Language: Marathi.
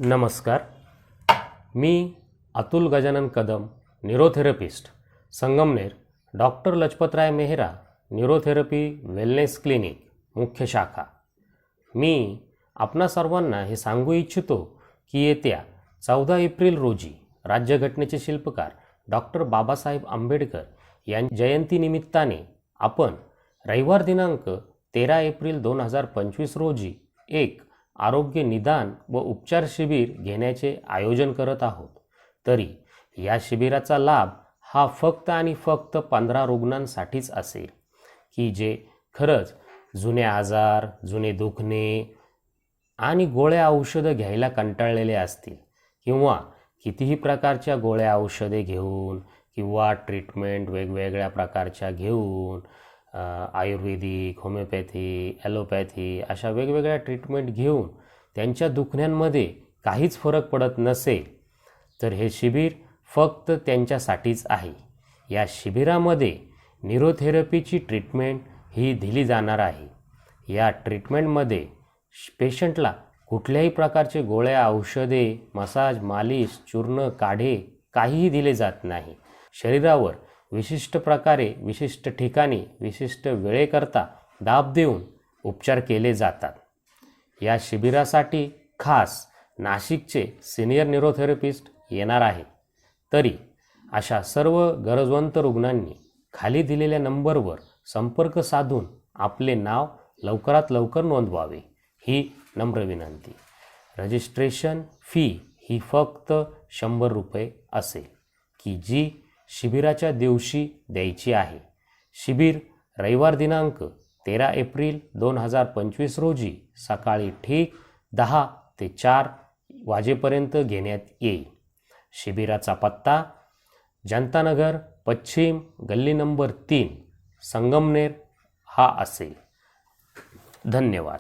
नमस्कार. मी Atul Gajanan Kadam, neurotherapist, Sangamner, doctor Lajpatrai Mehra neurotherapy wellness clinic, मुख्य शाखा. मी आपणा सर्वांना हे सांगू इच्छितो की येत्या 14 एप्रिल रोजी राज्यघटनेचे शिल्पकार डॉक्टर बाबासाहेब आंबेडकर यांच्या जयंतीनिमित्ताने आपण रविवार दिनांक 13 एप्रिल 2025 रोजी एक आरोग्य निदान व उपचार शिबिर घेण्याचे आयोजन करत आहोत. तरी या शिबिराचा लाभ हा फक्त आणि फक्त 15 रुग्णांसाठीच असेल की जे खरंच जुने आजार, जुने दुखणे आणि गोळ्या औषधं घ्यायला कंटाळलेले असतील किंवा कितीही प्रकारच्या गोळ्या औषधे घेऊन किंवा ट्रीटमेंट वेगवेगळ्या प्रकारच्या घेऊन आयुर्वेदिक, होमिओपॅथी, ॲलोपॅथी अशा वेगवेगळ्या ट्रीटमेंट घेऊन त्यांच्या दुखण्यांमध्ये काहीच फरक पडत नसेल तर हे शिबिर फक्त त्यांच्यासाठीच आहे. या शिबिरामध्ये न्यूरोथेरपीची ट्रीटमेंट ही दिली जाणार आहे. या ट्रीटमेंटमध्ये पेशंटला कुठल्याही प्रकारचे गोळ्या, औषधे, मसाज, मालिश, चूर्ण, काढे काहीही दिले जात नाही. शरीरावर विशिष्ट प्रकारे, विशिष्ट ठिकाणी, विशिष्ट वेळेकरता दाब देऊन उपचार केले जातात. या शिबिरासाठी खास नाशिकचे सिनियर न्यूरोथेरपिस्ट येणार आहे. तरी अशा सर्व गरजवंत रुग्णांनी खाली दिलेल्या नंबरवर संपर्क साधून आपले नाव लवकरात लवकर नोंदवावे ही नम्र विनंती. रजिस्ट्रेशन फी ही फक्त 100 रुपये असेल की जी शिबिराच्या दिवशी द्यायची आहे. शिबिर रविवार दिनांक 13 एप्रिल 2025 रोजी सकाळी ठीक 10 ते 4 वाजेपर्यंत घेण्यात येईल. शिबिराचा पत्ता जनतानगर पश्चिम, गल्ली नंबर 3, संगमनेर हा असेल. धन्यवाद.